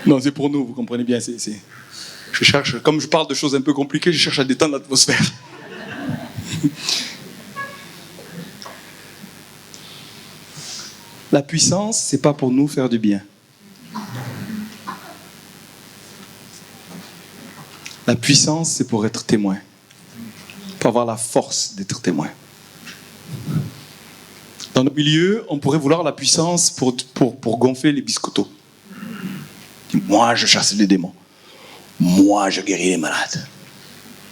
Non, c'est pour nous, vous comprenez bien. Je cherche, comme je parle de choses un peu compliquées, je cherche à détendre l'atmosphère. La puissance, c'est pas pour nous faire du bien. La puissance, c'est pour être témoin. Pour avoir la force d'être témoin. Dans nos milieux, on pourrait vouloir la puissance pour gonfler les biscottos. Moi, je chasse les démons. Moi, je guéris les malades.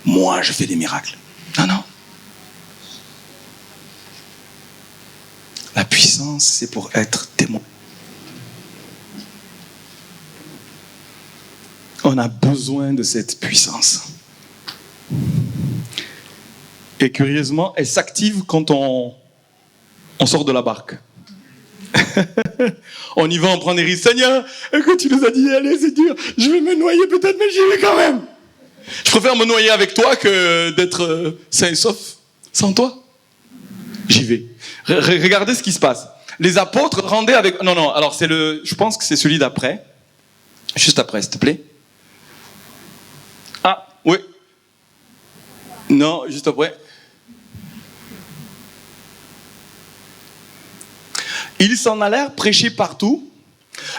Moi, je fais des miracles. Non, non. La puissance, c'est pour être témoin. On a besoin de cette puissance. Et curieusement, elle s'active quand on sort de la barque. On y va, on prend des risques. Seigneur, écoute, tu nous as dit, allez, c'est dur, je vais me noyer peut-être, mais j'y vais quand même. Je préfère me noyer avec toi que d'être sain et sauf sans toi. J'y vais. Regardez ce qui se passe. Les apôtres rendaient avec... Non, alors je pense que c'est celui d'après. Juste après, s'il te plaît. Ah, oui. Non, juste après. Ils s'en allèrent prêcher partout,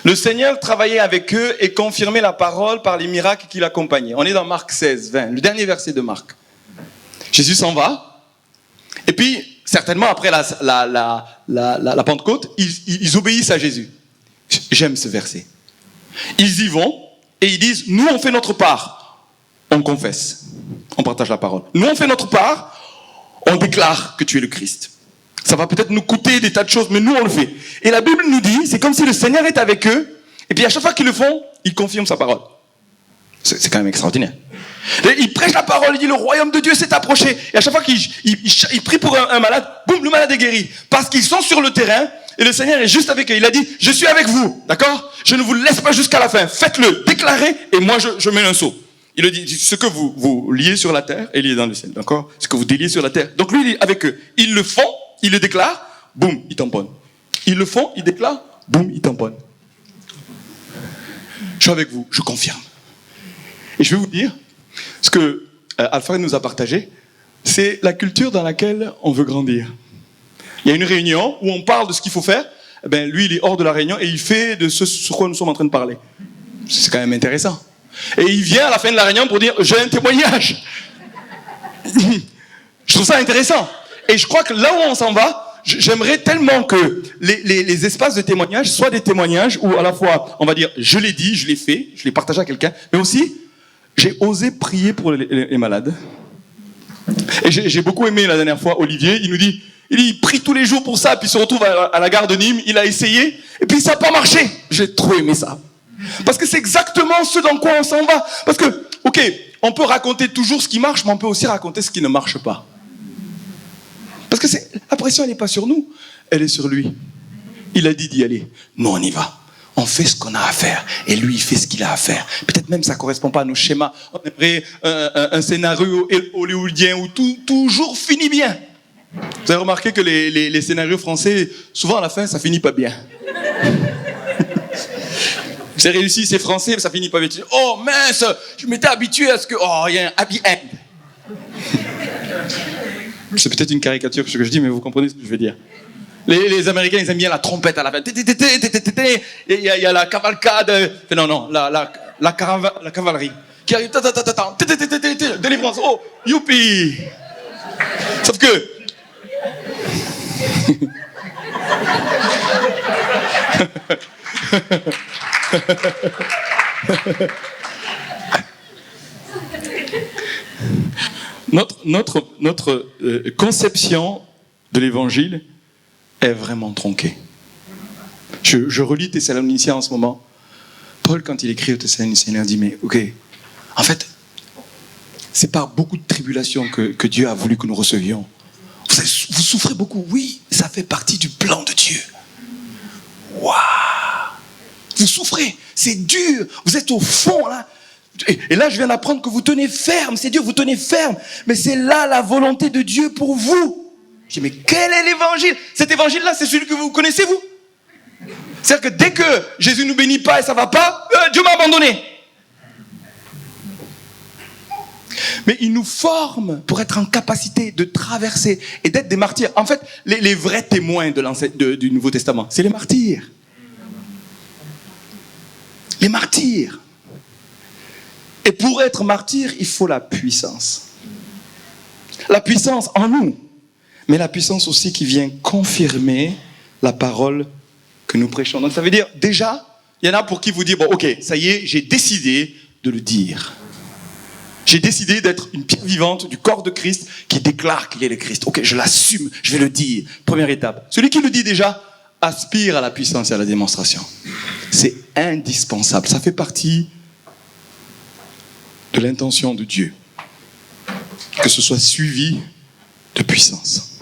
Le Seigneur travaillait avec eux et confirmait la parole par les miracles qui l'accompagnaient. On est dans Marc 16, 20, le dernier verset de Marc. Jésus s'en va. Et puis, certainement, après la Pentecôte, ils obéissent à Jésus. J'aime ce verset. Ils y vont et ils disent, nous, on fait notre part. On confesse. On partage la parole. Nous, on fait notre part. On déclare que tu es le Christ. Ça va peut-être nous coûter des tas de choses, mais nous, on le fait. Et la Bible nous dit, c'est comme si le Seigneur est avec eux. Et puis, à chaque fois qu'ils le font, il confirme sa parole. C'est quand même extraordinaire. Il prêche la parole, il dit, le royaume de Dieu s'est approché. Et à chaque fois qu'il prie pour un malade, boum, le malade est guéri. Parce qu'ils sont sur le terrain, et le Seigneur est juste avec eux. Il a dit, je suis avec vous, d'accord? Je ne vous laisse pas jusqu'à la fin. Faites-le, déclarez, et moi, je mets un saut. Il a dit, ce que vous liez sur la terre, est lié dans le ciel, d'accord? Ce que vous déliez sur la terre. Donc lui, il est avec eux. Ils le font, ils le déclarent, boum, ils tamponnent. Ils le font, ils déclarent, boum, ils tamponnent. Je suis avec vous, je confirme. Et je vais vous dire, ce que Alfred nous a partagé, c'est la culture dans laquelle on veut grandir. Il y a une réunion où on parle de ce qu'il faut faire, eh ben, lui il est hors de la réunion et il fait de ce sur quoi nous sommes en train de parler. C'est quand même intéressant. Et il vient à la fin de la réunion pour dire, j'ai un témoignage. Je trouve ça intéressant. Et je crois que là où on s'en va, j'aimerais tellement que les espaces de témoignage soient des témoignages où à la fois, on va dire, je l'ai dit, je l'ai fait, je l'ai partagé à quelqu'un, mais aussi, j'ai osé prier pour les malades. Et j'ai beaucoup aimé la dernière fois, Olivier, il prie tous les jours pour ça, puis il se retrouve à la gare de Nîmes, il a essayé, et puis ça n'a pas marché. J'ai trop aimé ça. Parce que c'est exactement ce dans quoi on s'en va. Parce que, ok, on peut raconter toujours ce qui marche, mais on peut aussi raconter ce qui ne marche pas. Parce que la pression, elle n'est pas sur nous, elle est sur lui. Il a dit d'y aller. Nous, on y va. On fait ce qu'on a à faire. Et lui, il fait ce qu'il a à faire. Peut-être même ça ne correspond pas à nos schémas. On aimerait un scénario hollywoodien où tout toujours finit bien. Vous avez remarqué que les scénarios français, souvent à la fin, ça finit pas bien. J'ai réussi, c'est français, mais ça finit pas bien. Oh mince, je m'étais habitué à ce que... Oh, il y a un happy end. C'est peut-être une caricature ce que je dis, mais vous comprenez ce que je veux dire. Les Américains, ils aiment bien la trompette à la fin. Et il y a la cavalcade... Non, la cavalerie qui arrive. Délivrance. Oh, youpi. Sauf que... Notre conception de l'évangile est vraiment tronquée. Je relis Thessaloniciens en ce moment. Paul, quand il écrit aux Thessaloniciens, il dit, mais ok, en fait, c'est par beaucoup de tribulations que Dieu a voulu que nous recevions. Vous souffrez beaucoup, oui, ça fait partie du plan de Dieu. Waouh! Vous souffrez, c'est dur, vous êtes au fond là. Et là, je viens d'apprendre que vous tenez ferme, c'est dur, vous tenez ferme. Mais c'est là la volonté de Dieu pour vous. Je dis, mais quel est l'évangile? Cet évangile-là, c'est celui que vous connaissez, vous? C'est-à-dire que dès que Jésus ne nous bénit pas et ça ne va pas, Dieu m'a abandonné. Mais il nous forme pour être en capacité de traverser et d'être des martyrs. En fait, les vrais témoins du Nouveau Testament, c'est les martyrs. Les martyrs. Et pour être martyr, il faut la puissance. La puissance en nous, mais la puissance aussi qui vient confirmer la parole que nous prêchons. Donc ça veut dire, déjà, il y en a pour qui vous dire, bon ok, ça y est, j'ai décidé de le dire. J'ai décidé d'être une pierre vivante du corps de Christ qui déclare qu'il est le Christ. Ok, je l'assume, je vais le dire. Première étape. Celui qui le dit déjà aspire à la puissance et à la démonstration. C'est indispensable. Ça fait partie de l'intention de Dieu. Que ce soit suivi de puissance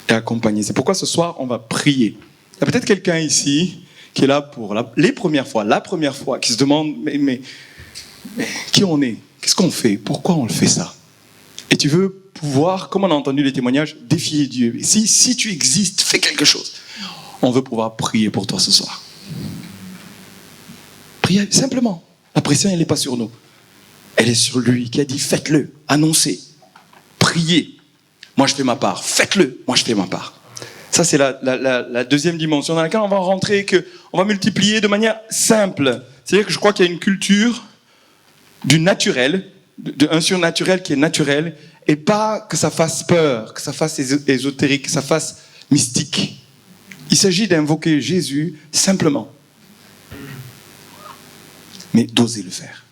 et accompagné. C'est pourquoi ce soir, on va prier. Il y a peut-être quelqu'un ici qui est là pour la première fois, qui se demande, mais qui on est? Qu'est-ce qu'on fait? Pourquoi on le fait ça? Et tu veux pouvoir, comme on a entendu les témoignages, défier Dieu. Et si tu existes, fais quelque chose. On veut pouvoir prier pour toi ce soir. Priez simplement. La pression, elle n'est pas sur nous. Elle est sur lui qui a dit, faites-le, annoncez, priez. Moi, je fais ma part. Faites-le, moi, je fais ma part. Ça, c'est la deuxième dimension dans laquelle on va rentrer, on va multiplier de manière simple. C'est-à-dire que je crois qu'il y a une culture du naturel, d'un surnaturel qui est naturel, et pas que ça fasse peur, que ça fasse ésotérique, que ça fasse mystique. Il s'agit d'invoquer Jésus simplement, mais d'oser le faire.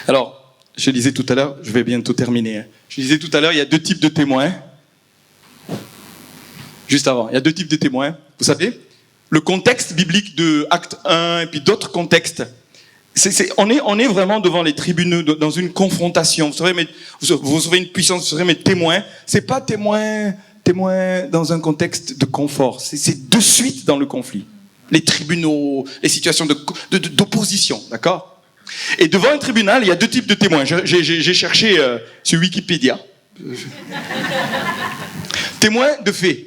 Alors, je disais tout à l'heure, je vais bientôt terminer. Je disais tout à l'heure, il y a deux types de témoins. Juste avant, il y a deux types de témoins. Vous savez, le contexte biblique de Acte 1 et puis d'autres contextes, on est vraiment devant les tribunaux, dans une confrontation. Vous recevez une puissance, vous serez mes témoins. C'est pas témoin dans un contexte de confort. C'est de suite dans le conflit. Les tribunaux, les situations d'opposition, d'accord ? Et devant un tribunal, il y a deux types de témoins. J'ai cherché sur Wikipédia. Témoin de fait.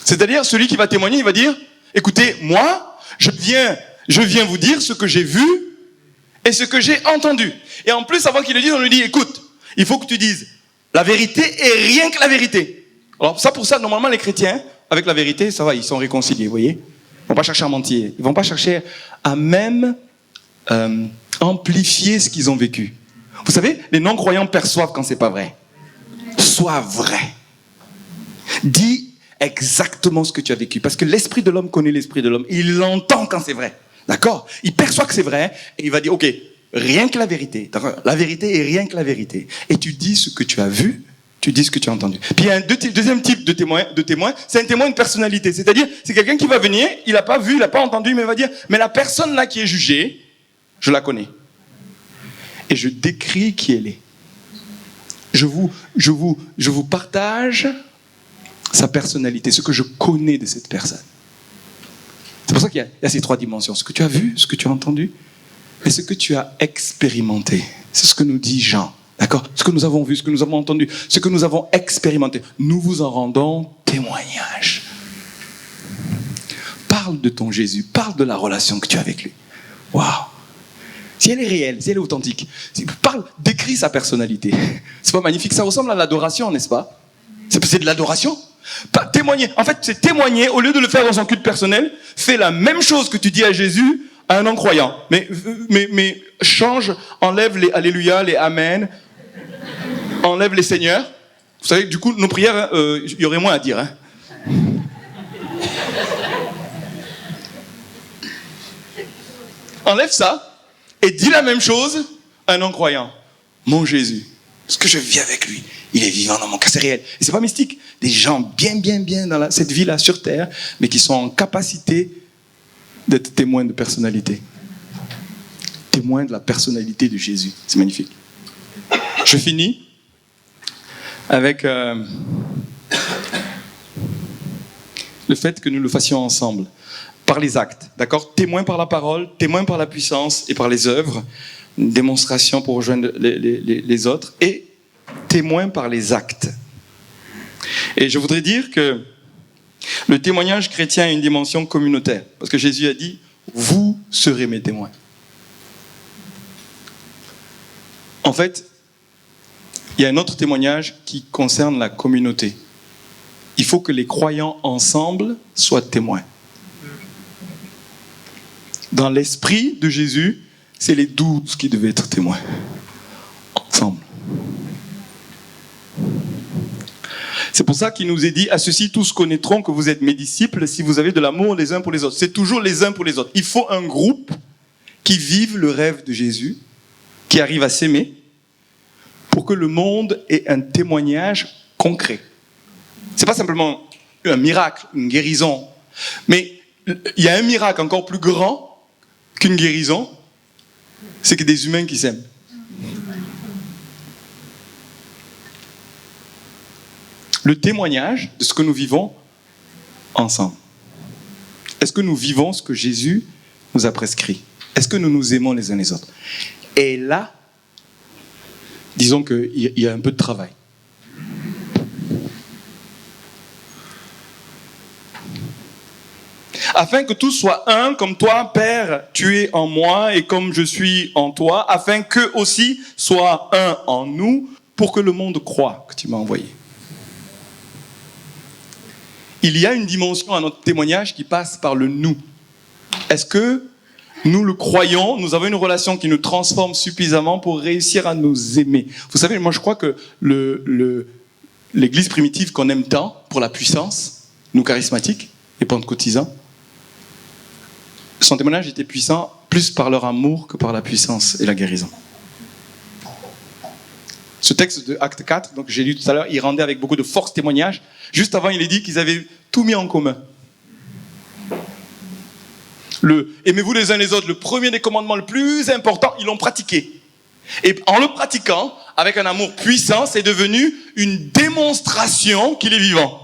C'est-à-dire, celui qui va témoigner, il va dire, écoutez, moi, je viens vous dire ce que j'ai vu et ce que j'ai entendu. Et en plus, avant qu'il le dise, on lui dit, écoute, il faut que tu dises la vérité et rien que la vérité. Alors pour ça, normalement, les chrétiens, avec la vérité, ça va, ils sont réconciliés, vous voyez ? Ils vont pas chercher à mentir. Ils vont pas chercher à même amplifier ce qu'ils ont vécu. Vous savez, les non-croyants perçoivent quand c'est pas vrai. Sois vrai. Dis exactement ce que tu as vécu. Parce que l'esprit de l'homme connaît l'esprit de l'homme. Il l'entend quand c'est vrai. D'accord ? Il perçoit que c'est vrai et il va dire, ok, rien que la vérité. La vérité est rien que la vérité. Et tu dis ce que tu as vu, tu dis ce que tu as entendu. Puis il y a un deuxième type de témoin, c'est un témoin de personnalité. C'est-à-dire, c'est quelqu'un qui va venir, il n'a pas vu, il n'a pas entendu, mais il va dire, mais la personne là qui est jugée, je la connais. Et je décris qui elle est. Je vous partage sa personnalité, ce que je connais de cette personne. C'est pour ça qu'il y a ces trois dimensions. Ce que tu as vu, ce que tu as entendu, et ce que tu as expérimenté. C'est ce que nous dit Jean. D'accord ? Ce que nous avons vu, ce que nous avons entendu, ce que nous avons expérimenté. Nous vous en rendons témoignage. Parle de ton Jésus, parle de la relation que tu as avec lui. Waouh ! Si elle est réelle, si elle est authentique, décris sa personnalité. C'est pas magnifique ? Ça ressemble à l'adoration, n'est-ce pas ? C'est de l'adoration. Témoigner. En fait, c'est témoigner, au lieu de le faire dans son culte personnel, fais la même chose que tu dis à Jésus à un non-croyant. Mais change, enlève les alléluia, les amen, enlève les seigneurs. Vous savez, du coup, nos prières, il y aurait moins à dire. Hein. Enlève ça et dis la même chose à un non-croyant. Mon Jésus, ce que je vis avec lui, il est vivant dans mon cœur, c'est réel. Et c'est pas mystique. Des gens bien dans cette vie-là sur terre, mais qui sont en capacité d'être témoins de personnalité. Témoins de la personnalité de Jésus. C'est magnifique. Je finis avec le fait que nous le fassions ensemble, par les actes. D'accord ? Témoins par la parole, témoins par la puissance et par les œuvres. Une démonstration pour rejoindre les autres. Et témoin par les actes. Et je voudrais dire que le témoignage chrétien a une dimension communautaire. Parce que Jésus a dit, vous serez mes témoins. En fait, il y a un autre témoignage qui concerne la communauté. Il faut que les croyants ensemble soient témoins. Dans l'esprit de Jésus, c'est les 12 qui devaient être témoins. Ensemble. C'est pour ça qu'il nous est dit, à ceci tous connaîtront que vous êtes mes disciples si vous avez de l'amour les uns pour les autres. C'est toujours les uns pour les autres. Il faut un groupe qui vive le rêve de Jésus, qui arrive à s'aimer, pour que le monde ait un témoignage concret. C'est pas simplement un miracle, une guérison, mais il y a un miracle encore plus grand qu'une guérison, c'est que des humains qui s'aiment. Le témoignage de ce que nous vivons ensemble. Est-ce que nous vivons ce que Jésus nous a prescrit ? Est-ce que nous nous aimons les uns les autres ? Et là, disons qu'il y a un peu de travail. Afin que tous soient un, comme toi, Père, tu es en moi, et comme je suis en toi, afin qu'eux aussi soient un en nous, pour que le monde croie que tu m'as envoyé. il y a une dimension à notre témoignage qui passe par le nous. Est-ce que nous le croyons, nous avons une relation qui nous transforme suffisamment pour réussir à nous aimer? Vous savez, moi je crois que l'église primitive qu'on aime tant, pour la puissance, nous charismatiques et pentecôtisants, son témoignage était puissant plus par leur amour que par la puissance et la guérison. Ce texte de Acte 4, donc j'ai lu tout à l'heure, il rendait avec beaucoup de force témoignage. Juste avant, il est dit qu'ils avaient tout mis en commun. Aimez-vous les uns les autres, le premier des commandements le plus important, ils l'ont pratiqué. Et en le pratiquant, avec un amour puissant, c'est devenu une démonstration qu'il est vivant.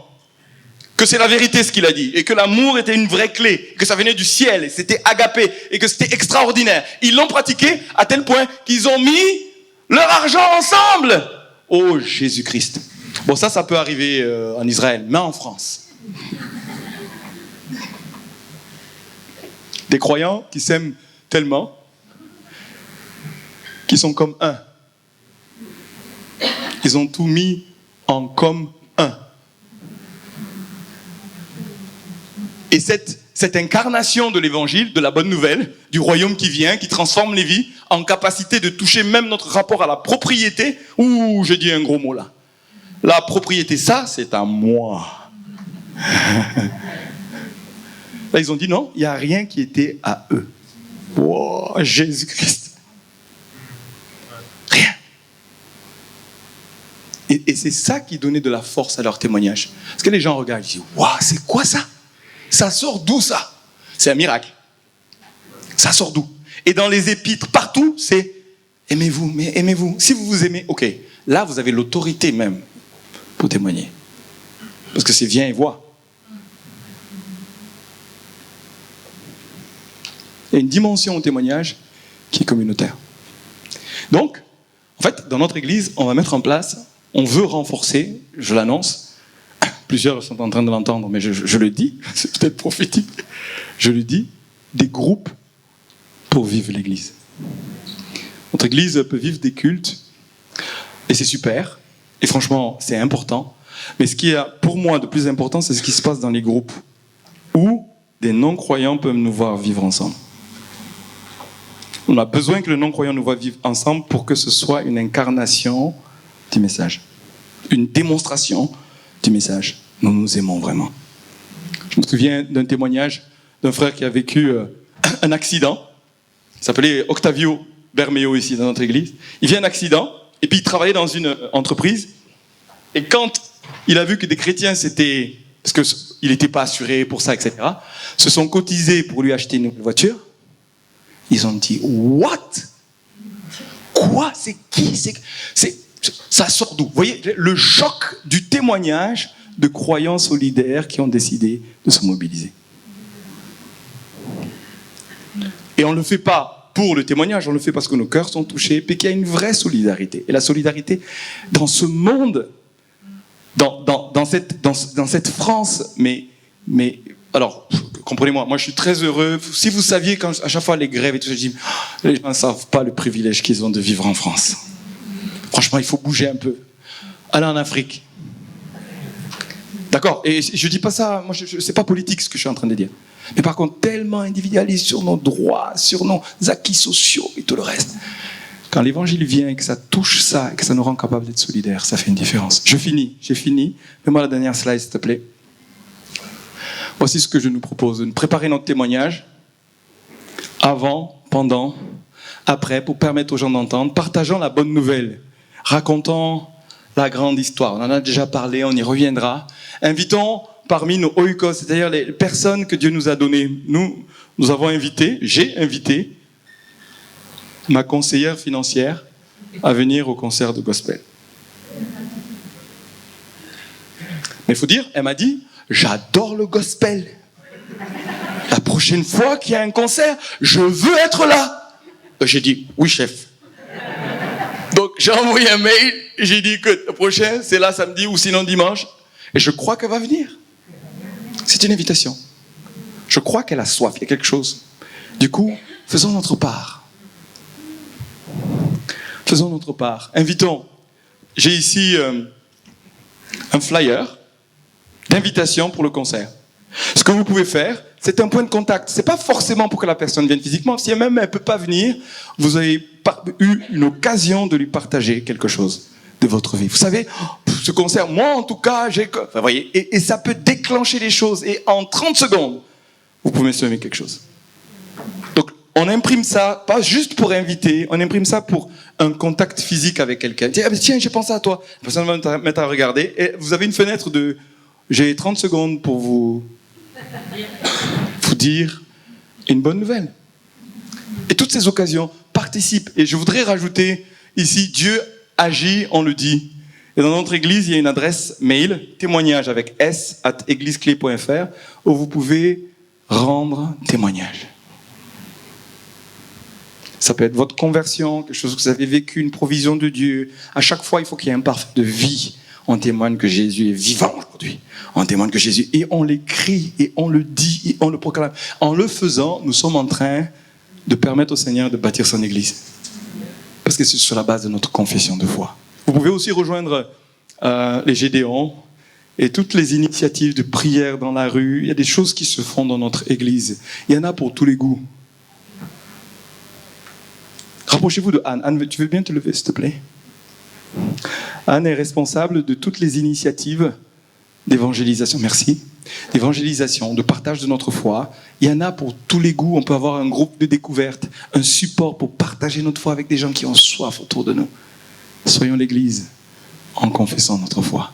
Que c'est la vérité ce qu'il a dit, et que l'amour était une vraie clé, que ça venait du ciel, et c'était agapé, et que c'était extraordinaire. Ils l'ont pratiqué à tel point qu'ils ont mis leur argent ensemble. Oh Jésus-Christ. Bon, ça peut arriver en Israël, mais en France. Des croyants qui s'aiment tellement, qui sont comme un. Ils ont tout mis en comme un. Et cette incarnation de l'évangile, de la bonne nouvelle, du royaume qui vient, qui transforme les vies, en capacité de toucher même notre rapport à la propriété, ouh, j'ai dit un gros mot là. La propriété, ça, c'est à moi. Là, ils ont dit non, il n'y a rien qui était à eux. Wow, Jésus-Christ. Rien. Et c'est ça qui donnait de la force à leur témoignage. Parce que les gens regardent, ils disent, waouh, c'est quoi ça? Ça sort d'où ça? C'est un miracle. Ça sort d'où? Et dans les épîtres, partout, c'est aimez-vous, mais aimez-vous. Si vous vous aimez, ok. Là, vous avez l'autorité même pour témoigner. Parce que c'est viens et vois. Il y a une dimension au témoignage qui est communautaire. Donc, en fait, dans notre église, on va mettre en place, on veut renforcer, je l'annonce, plusieurs sont en train de l'entendre, mais je le dis, c'est peut-être prophétique, je le dis, des groupes pour vivre l'église. Notre église peut vivre des cultes, et c'est super, et franchement, c'est important, mais ce qui est pour moi de plus important, c'est ce qui se passe dans les groupes, où des non-croyants peuvent nous voir vivre ensemble. On a besoin que le non-croyant nous voit vivre ensemble pour que ce soit une incarnation du message, une démonstration du message. Nous nous aimons vraiment. Je me souviens d'un témoignage d'un frère qui a vécu un accident. Il s'appelait Octavio Bermeo ici dans notre église. Il vit un accident et puis il travaillait dans une entreprise. Et quand il a vu que des chrétiens s'étaient, parce qu'il n'était pas assuré pour ça, etc., se sont cotisés pour lui acheter une voiture, ils ont dit « What? Quoi? C'est qui? Ça sort d'où ?» Vous voyez, le choc du témoignage de croyants solidaires qui ont décidé de se mobiliser. Et on ne le fait pas pour le témoignage, on le fait parce que nos cœurs sont touchés, et qu'il y a une vraie solidarité. Et la solidarité dans ce monde, dans cette France, mais alors, comprenez-moi, moi je suis très heureux. Si vous saviez, quand à chaque fois les grèves et tout ça, je dis, les gens ne savent pas le privilège qu'ils ont de vivre en France. Franchement, il faut bouger un peu. Allez en Afrique. D'accord? Et je dis pas ça, moi c'est pas politique ce que je suis en train de dire. Mais par contre, tellement individualiste sur nos droits, sur nos acquis sociaux et tout le reste. Quand l'évangile vient et que ça touche ça, et que ça nous rend capables d'être solidaires, ça fait une différence. J'ai fini. Mets-moi la dernière slide, s'il te plaît. Voici ce que je nous propose, de préparer notre témoignage avant, pendant, après, pour permettre aux gens d'entendre, partageant la bonne nouvelle, racontant la grande histoire. On en a déjà parlé, on y reviendra. Invitons parmi nos oikos, c'est-à-dire les personnes que Dieu nous a données. Nous avons invité, j'ai invité ma conseillère financière à venir au concert de gospel. Mais il faut dire, elle m'a dit, j'adore le gospel. La prochaine fois qu'il y a un concert, je veux être là. J'ai dit, oui chef. Donc j'ai envoyé un mail, j'ai dit que le prochain, c'est là samedi ou sinon dimanche. Et je crois qu'elle va venir. C'est une invitation. Je crois qu'elle a soif, il y a quelque chose. Du coup, faisons notre part. Faisons notre part. Invitons. J'ai ici un flyer d'invitation pour le concert. Ce que vous pouvez faire, c'est un point de contact. C'est pas forcément pour que la personne vienne physiquement. Si même elle peut pas venir, vous avez eu une occasion de lui partager quelque chose de votre vie. Vous savez, ce concert, moi en tout cas, vous voyez, et ça peut déclencher les choses. Et en 30 secondes, vous pouvez semer quelque chose. Donc, on imprime ça, pas juste pour inviter, on imprime ça pour un contact physique avec quelqu'un. Tiens, j'ai pensé à toi. La personne va se mettre à regarder. Et vous avez une fenêtre de... J'ai 30 secondes pour vous dire une bonne nouvelle. Et toutes ces occasions participent. Et je voudrais rajouter ici, Dieu agit, on le dit. Et dans notre église, il y a une adresse mail, témoignage avec s@égliseclé.fr, où vous pouvez rendre témoignage. Ça peut être votre conversion, quelque chose que vous avez vécu, une provision de Dieu. À chaque fois, il faut qu'il y ait un parfum de vie. On témoigne que Jésus est vivant aujourd'hui. On témoigne que Jésus... Et on l'écrit, et on le dit, et on le proclame. En le faisant, nous sommes en train de permettre au Seigneur de bâtir son église. Parce que c'est sur la base de notre confession de foi. Vous pouvez aussi rejoindre les Gédéons et toutes les initiatives de prière dans la rue. Il y a des choses qui se font dans notre église. Il y en a pour tous les goûts. Rapprochez-vous de Anne. Anne, tu veux bien te lever, s'il te plaît? Anne est responsable de toutes les initiatives d'évangélisation. Merci. D'évangélisation, de partage de notre foi. Il y en a pour tous les goûts. On peut avoir un groupe de découverte, un support pour partager notre foi avec des gens qui ont soif autour de nous. Soyons l'Église en confessant notre foi.